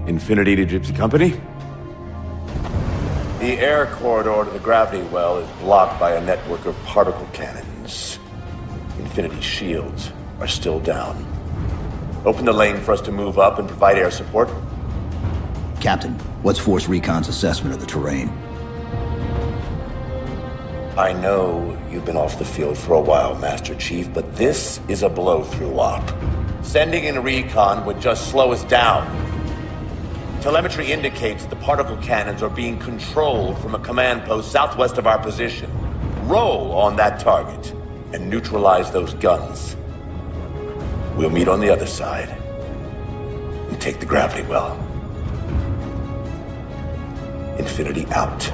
Infinity to Gypsy Company? The air corridor to the gravity well is blocked by a network of particle cannons. Infinity's shields are still down. Open the lane for us to move up and provide air support. Captain, what's Force Recon's assessment of the terrain? I know you've been off the field for a while, Master Chief, but this is a blow-through op. Sending in recon would just slow us down. Telemetry indicates the particle cannons are being controlled from a command post southwest of our position. Roll on that target and neutralize those guns. We'll meet on the other side and take the gravity well. Infinity out.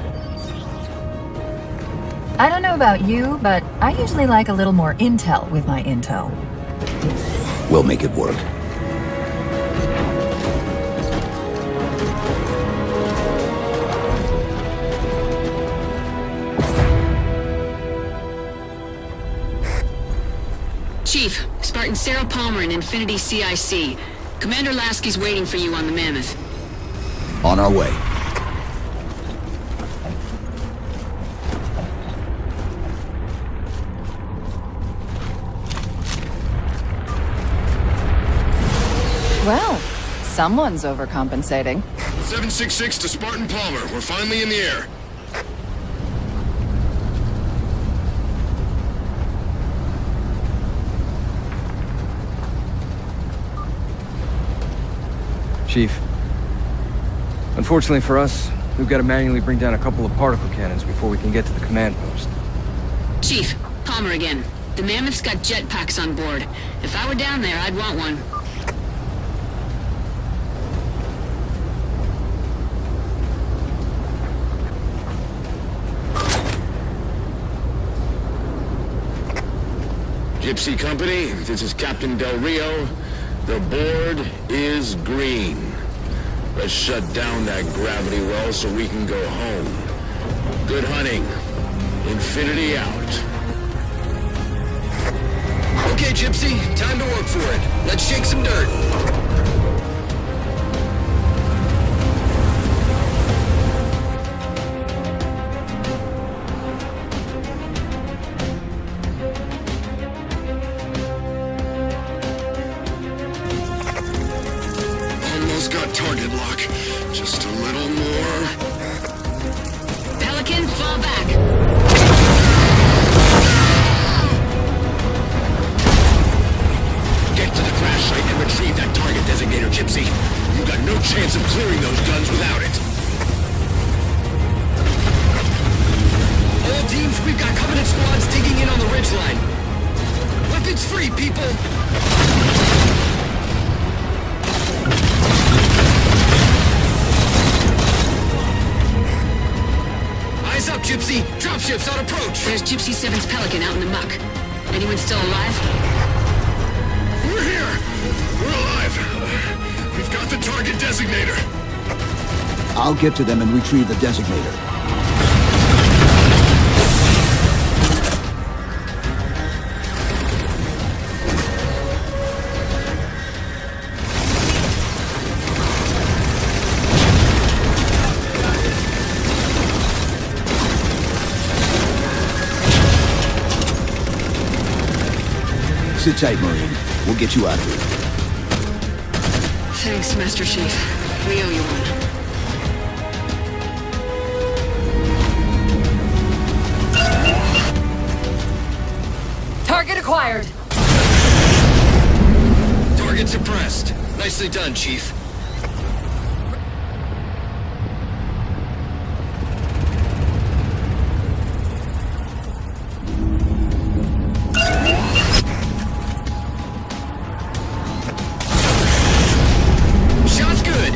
I don't know about you, but I usually like a little more intel with my intel. We'll make it work. Chief, Spartan Sarah Palmer in Infinity CIC. Commander Lasky's waiting for you on the Mammoth. On our way. Well, someone's overcompensating. 766 to Spartan Palmer. We're finally in the air. Chief. Unfortunately for us, we've got to manually bring down a couple of particle cannons before we can get to the command post. Chief, Palmer again. The Mammoth's got jetpacks on board. If I were down there, I'd want one. Gypsy Company, this is Captain Del Rio. The board is green. Let's shut down that gravity well so we can go home. Good hunting. Infinity out. Okay, Gypsy, time to work for it. Let's shake some dirt. Target lock. Just a little more. Pelican, fall back. Get to the crash site and retrieve that target designator, Gypsy. You got no chance of clearing those guns without it. All teams, we've got Covenant squads digging in on the ridgeline. Weapons free, people! Eyes up, Gypsy! Dropships on approach! There's Gypsy 7's Pelican out in the muck. Anyone still alive? We're here! We're alive! We've got the target designator! I'll get to them and retrieve the designator. Sit tight, Marine. We'll get you out of here. Thanks, Master Chief. We owe you one. Target acquired! Target suppressed. Nicely done, Chief. Shot's good.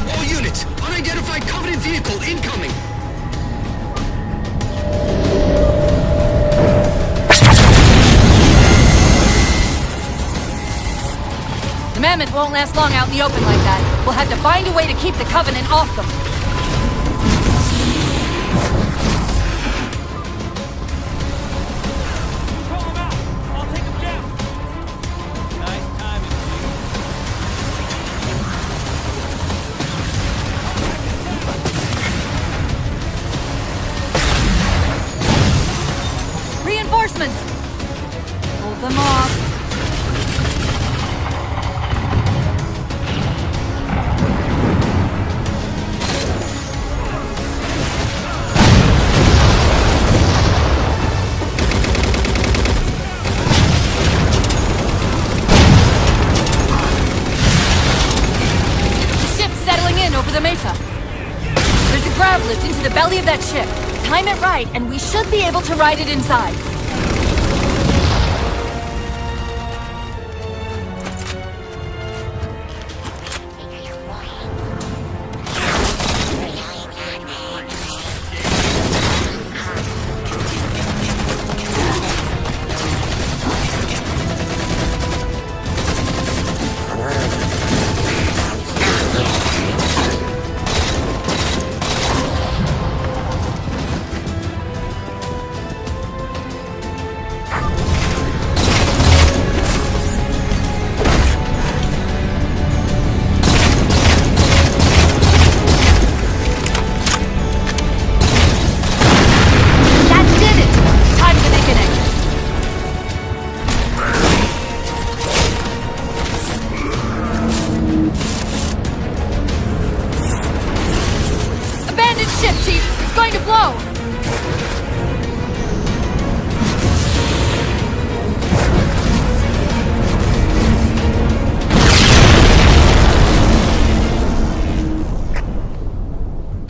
All units, unidentified Covenant vehicle incoming. The Mammoth won't last long out in the open like that. We'll have to find a way to keep the Covenant off them. reinforcements! Hold them off. Over the mesa. There's a grav lift into the belly of that ship. Time it right, and we should be able to ride it inside.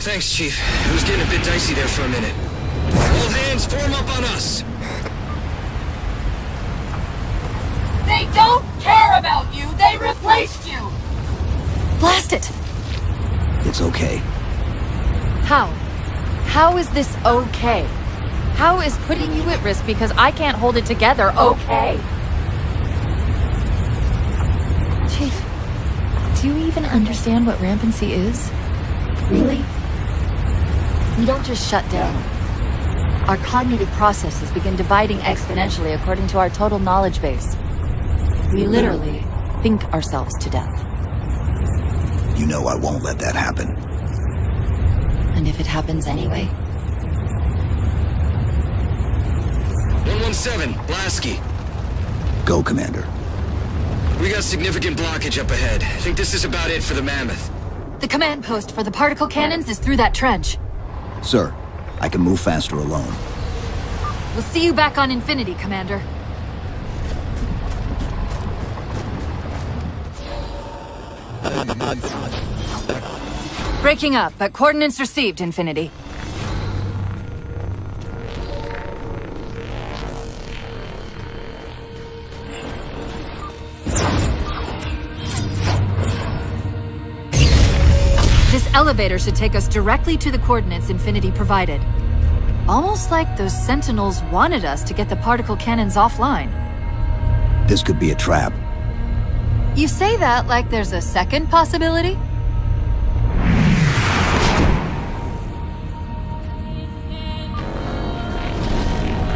Thanks, Chief. It was getting a bit dicey there for a minute. All hands form up on us! They don't care about you! They replaced you! Blast it! It's okay. How? How is this okay? How is putting you at risk because I can't hold it together okay? Chief, do you even understand what rampancy is? Really? We don't just shut down. Our cognitive processes begin dividing exponentially according to our total knowledge base. We literally think ourselves to death. You know I won't let that happen. And if it happens anyway? 117, Lasky. Go, Commander. We got significant blockage up ahead. I think this is about it for the Mammoth. The command post for the particle cannons is through that trench. Sir, I can move faster alone. We'll see you back on Infinity, Commander. Breaking up, but coordinates received, Infinity. This elevator should take us directly to the coordinates Infinity provided. Almost like those Sentinels wanted us to get the particle cannons offline. This could be a trap. You say that like there's a second possibility?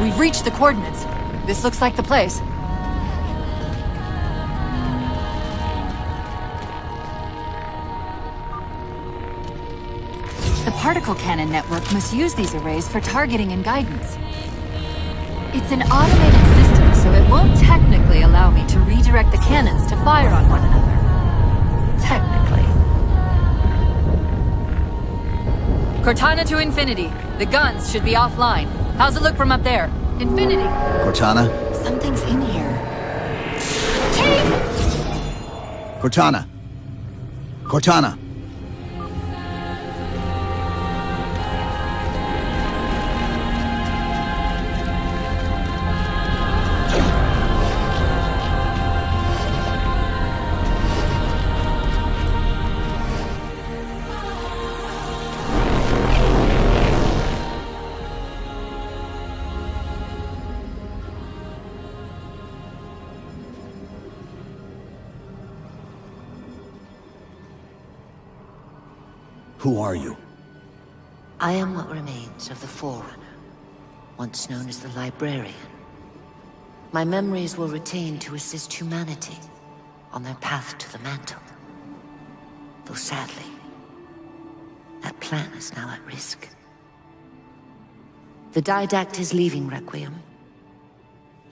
We've reached the coordinates. This looks like the place. The particle cannon network must use these arrays for targeting and guidance. It's an automated system, so it won't technically allow me to redirect the cannons to fire on one another. Technically. Cortana to Infinity. The guns should be offline. How's it look from up there? Infinity. Cortana? Something's in here. Chief! Cortana! Cortana! Who are you? I am what remains of the Forerunner, once known as the Librarian. My memories were retained to assist humanity on their path to the mantle. Though sadly, that plan is now at risk. The Didact is leaving Requiem,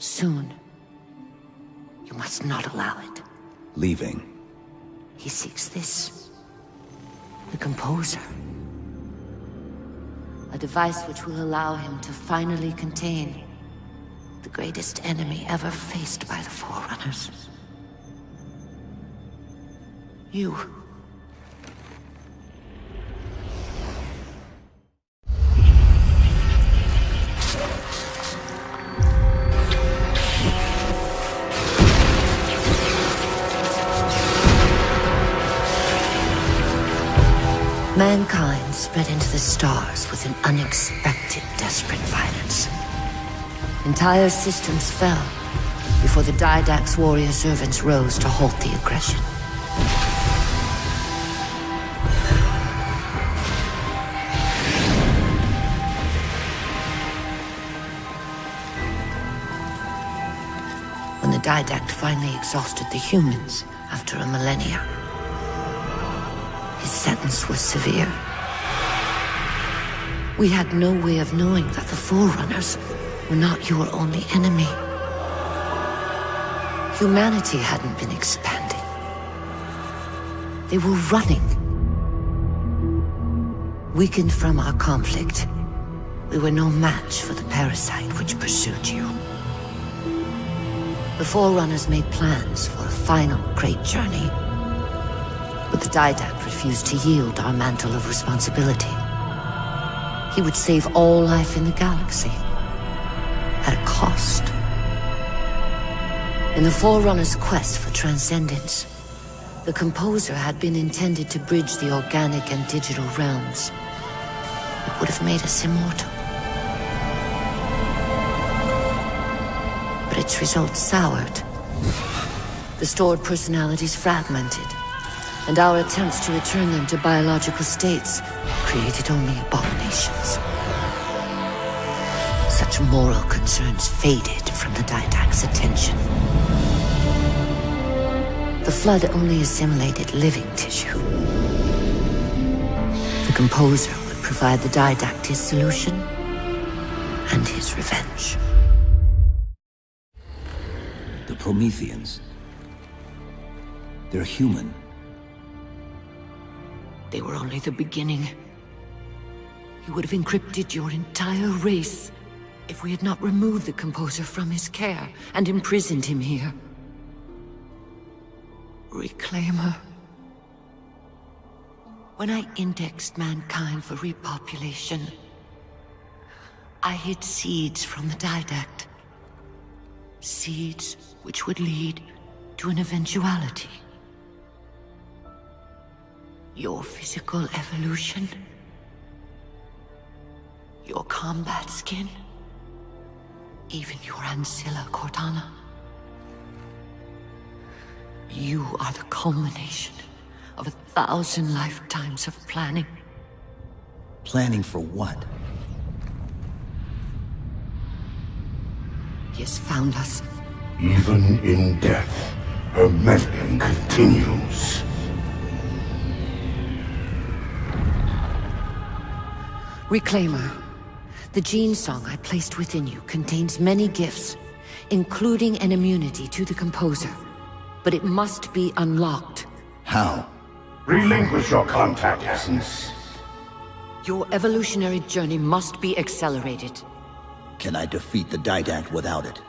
Soon. You must not allow it. Leaving. He seeks this. The Composer. A device which will allow him to finally contain the greatest enemy ever faced by the Forerunners. You. Mankind spread into the stars with an unexpected, desperate violence. Entire systems fell before the Didact's warrior servants rose to halt the aggression. When the Didact finally exhausted the humans after a millennia, his sentence was severe. We had no way of knowing that the Forerunners were not your only enemy. Humanity hadn't been expanding. They were running. Weakened from our conflict, we were no match for the parasite which pursued you. The Forerunners made plans for a final great journey, but the Didact refused to yield our mantle of responsibility. He would save all life in the galaxy, at a cost. In the Forerunners' quest for transcendence, the Composer had been intended to bridge the organic and digital realms. It would have made us immortal. But its results soured. The stored personalities fragmented, and our attempts to return them to biological states created only abominations. Such moral concerns faded from the Didact's attention. The Flood only assimilated living tissue. The Composer would provide the Didact his solution and his revenge. The Prometheans. They're human. They were only the beginning. You would have encrypted your entire race if we had not removed the Composer from his care and imprisoned him here. Reclaimer. When I indexed mankind for repopulation, I hid seeds from the Didact. Seeds which would lead to an eventuality. Your physical evolution, your combat skin, even your ancilla Cortana. You are the culmination of 1,000 lifetimes of planning. Planning for what? He has found us. Even in death, her meddling continues. Reclaimer. The gene song I placed within you contains many gifts, including an immunity to the Composer. But it must be unlocked. How? Relinquish your contact essence. Your evolutionary journey must be accelerated. Can I defeat the Didact without it?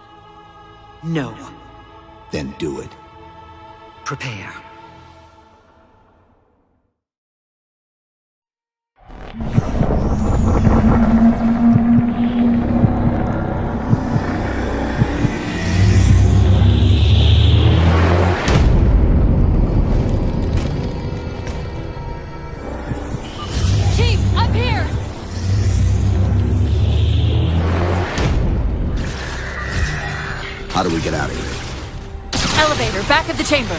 No. Then do it. Prepare. Chief, up here! How do we get out of here? Elevator, back of the chamber.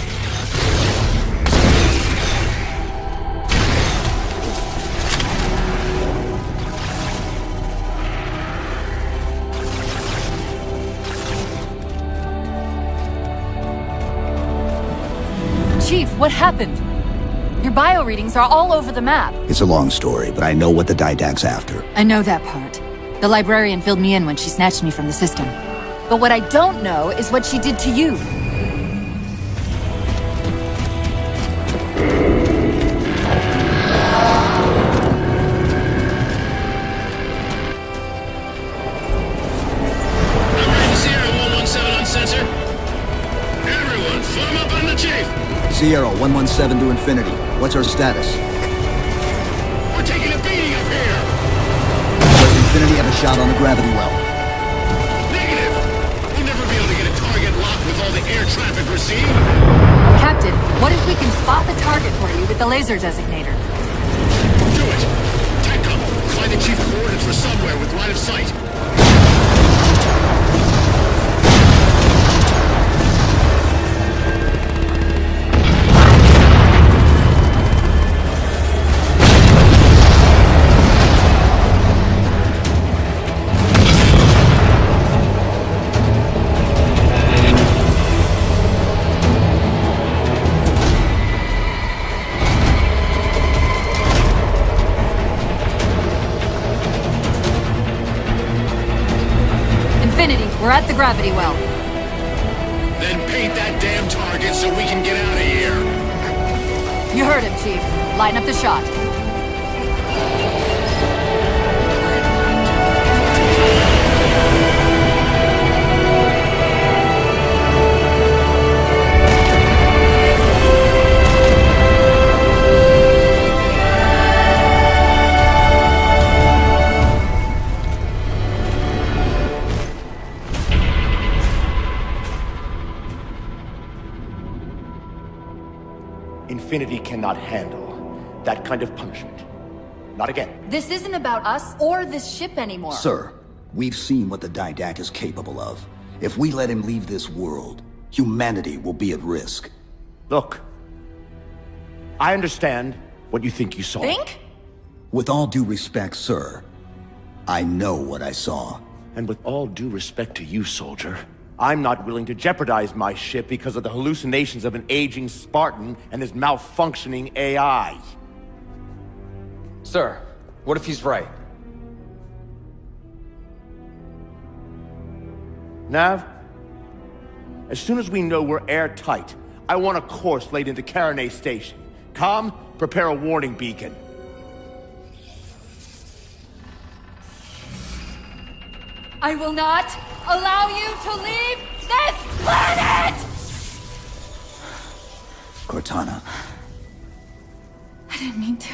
Chief, what happened? Your bio readings are all over the map. It's a long story, but I know what the Didact's after. I know that part. The librarian filled me in when she snatched me from the system. But what I don't know is what she did to you. Sierra 117 to Infinity. What's our status? We're taking a beating up here! Does Infinity have a shot on the gravity well? Negative! We'll never be able to get a target locked with all the air traffic received. Captain, what if we can spot the target for you with the laser designator? Do it! TACCOM, find the chief coordinates for somewhere with line of sight. We're at the gravity well. Then paint that damn target so we can get out of here. You heard him, Chief. Line up the shot. Infinity cannot handle that kind of punishment. Not again. This isn't about us or this ship anymore. Sir, we've seen what the Didac is capable of. If we let him leave this world, humanity will be at risk. Look, I understand what you think you saw. Think? With all due respect, sir, I know what I saw. And with all due respect to you, soldier, I'm not willing to jeopardize my ship because of the hallucinations of an aging Spartan and his malfunctioning AI. Sir, what if he's right? Nav, as soon as we know we're airtight, I want a course laid into Caranay Station. Com, prepare a warning beacon. I will not allow you to leave this planet! Cortana. I didn't mean to.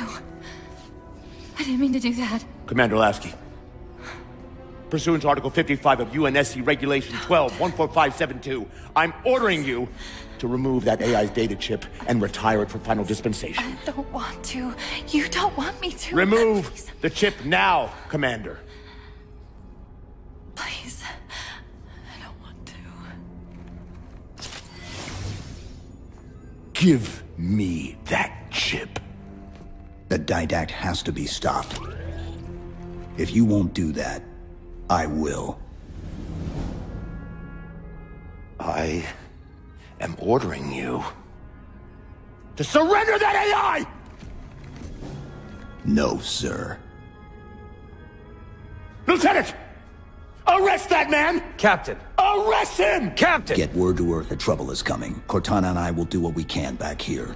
I didn't mean to do that. Commander Lasky, pursuant to Article 55 of UNSC Regulation 12-14572, I'm ordering you to remove that AI's data chip and retire it for final dispensation. I don't want to. You don't want me to. Remove Please. the chip now, Commander. Please. I don't want to. Give me that chip. The Didac has to be stopped. If you won't do that, I will. I am ordering you to surrender that AI! No, sir. Lieutenant! Arrest that man! Captain! Arrest him! Captain! Get word to Earth that trouble is coming. Cortana and I will do what we can back here.